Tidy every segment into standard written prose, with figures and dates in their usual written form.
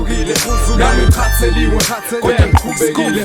ngizukile nami ngikhatheliwe kodwa ngiqhubekile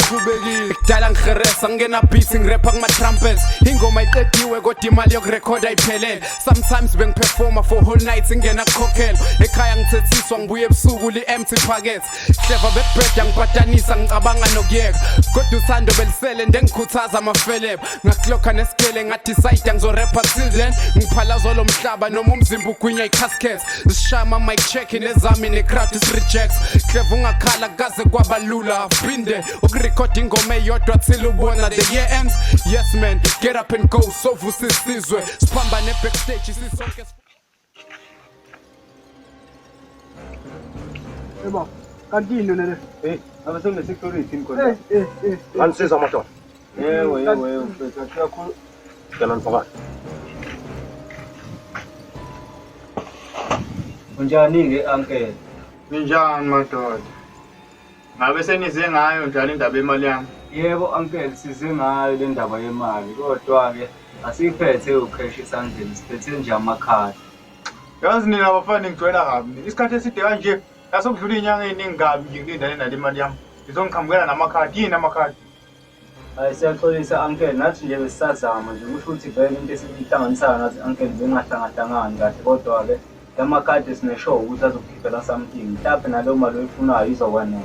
kudala ngiheresa ngena beats ngirapha kuma-trumpets ingoma iqediwe kodwa imali yokurekhoda ayiphelele sometimes bengiperforma for whole nights ngena kukhokhela ekhaya ngithethiswa ngibuye ebusuku li-empty pocket hleva bekubheda ngipatanisa ngicabanga nokuyeka kodwa uthando belisele ndengikhuthaza amafelebe ngaklokha nesikele ngadicide ngizorapha till then ngiphalazwa lo mhlaba noma umzimba ugwinya i-casket sishaya ama-mic check nezami ne-crowd is-rejects hleva ungakhala kaze kwaba lula phinde ukurekhoda ingoma eyodwa till ubona the year ends yes man get up and go sovusa isizwe siphambane backstage sisonke Eba, kanti yini nene? Abasene-security khona. Anisiza amadoda. Yewe, mfethu kakhulu. Ngicela nifakane. Unjani-ke uncle? Ninjani madoda? Ngabe senize ngayo njalo indaba yemali yami? Yebo uncle, size ngayo le ndaba yemali kodwa-ke asiphethe ucash esandleni siphethe nje amakhadi. Yazi nina abafana ngijwayela kabi. Isikhathi eside kanje yasobudlula inyanga eningi kabi nje kulindane nale mali yami. Ngizongiqhamukela namakhadi, yini amakhadi? Hayi siyaxolisa uncle, nathi nje besisazama nje kusho ukuthi vele into esiyihlanganisayo nathi uncle bengahlangahlangani kahle kodwa-ke lamakhadi sineshow ukuthi azokukhiphela something mhlawumbe naleyo mali oyifunayo izokwanela.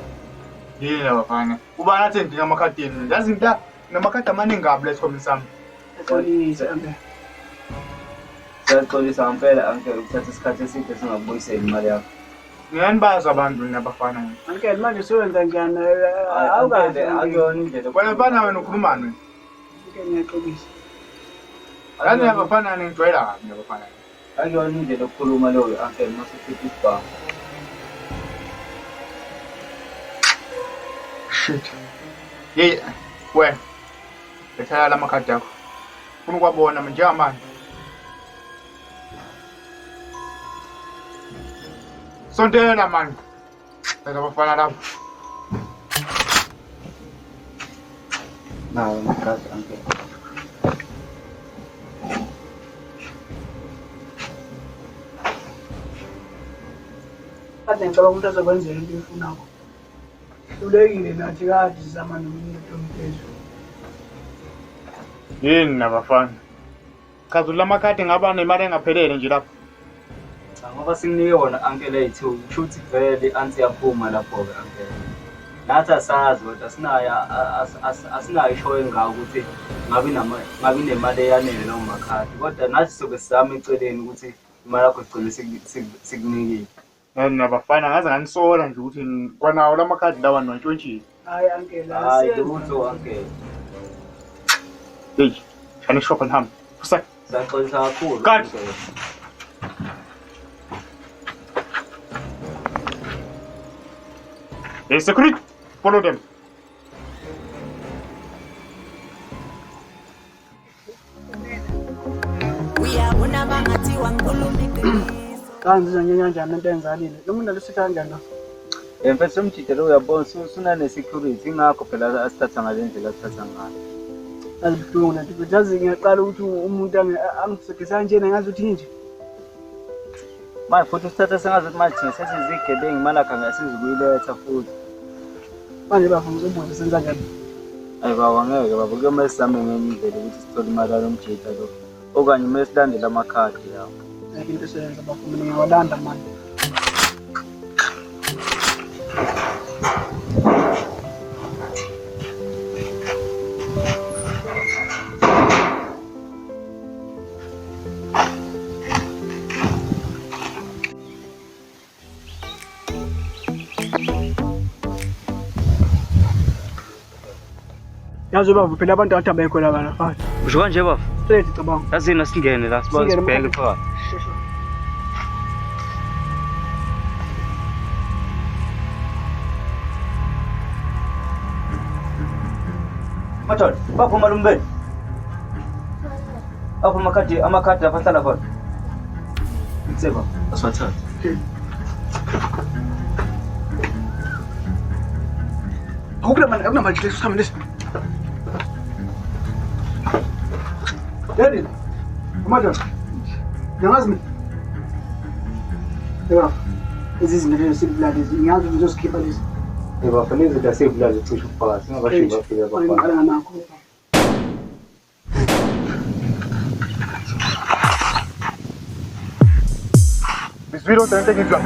Yini abafana? Uba nathi ngidinga amakhadi yenu. Yazi nginamakhadi amaningi kabi la esikhomeni sami. Xolisa ambe. Siyaxolisa ngempela uncle ukuthatha isikhathi eside singakubuyiseli imali yakho. Ngiyanibaza abantu nabafana. Uncle manje usebenza njani? Awukahle akuyona indlela. Wena mfana wena ukhulumani wena? Uncle ngiyaxolisa. Yazi abafana ngijwayela kabi abafana. Akuyona indlela yokukhuluma loyo uncle masifithi isibhamu. Shit. Hey, wena. Bethala amakhadi akho. Ufuna ukwabona njengamanje. Sondela manje. Beka bafana lapho. Nawo amakhadi uncle. Kade ngicabanga ukuthi azokwenzela into efunako. Ulekile nathi kade sizama nomuntu omphezulu. Yini nabafana? Chaza lamakhadi ngaba nemali engaphelele nje lapho. Ngoba singinike wona uncle ethu kusho ukuthi vele anti yaphuma lapho-ke uncle. Nathi asazi kodwa asinayo ishoyo engako ukuthi ngabi nemali eyanele lawo makhadi kodwa nathi sobe sizama eceleni ukuthi imali yakho sigcine sikunikile. Nabafana ngaze nganisola nje ukuthi kwanawo lamakhadi lawa nontshontshiwe. Hayi uncle, Hayi lutho uncle. Hey, shani shop and ham. Fusa. Siyaxolisa kakhulu. Cut. Hey, security, follow them. kanzi kanjani into enzalile. Lo muntu lesithi kanjani lo? Mfethu umjidelo uyabona usuna-security ingakho phela asithatha ngale ndlela asithatha ngayo. Azibuhlungu nathi futhi yazi ngiyaqala ukuthi umuntu angisekisa kanjena ngazuthi nje. Manje futhi usithatha sengazuthi manje thina sesizigebengu imali akhe angasizukuyiletha futhi. Manje bafuna ukubuza senza njani? Hayi baba ngeke baba kuyomele sizame ngenye indlela ukuthi sithole imali yalo mjida lo. Okanye kumele silandele amakhadi yawo. Ayikho into eseyenza bafuna ngiyawalanda manje. Yazi baba phela abantu athi abekho la bana mfana. Usho kanje baba? Straight cabanga. Yazini asingene la siba sibheke phakathi. Mathol, baphuma lumbeni. Apho amakhadi lapha ahlala khona. Ngitseba, asiwathathe. Akunamanje leso lesi. Daddy, Mathol. Yangazi mina. Yebo. ezizinto sivulale ngiyazi ukuthi uzosikhipha lezi Bafanele ukuthi asevulazi cishe ukufaka singabashiyi bafike abafana. ngiqala nakho Biswilo tente ngizwa.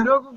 Look,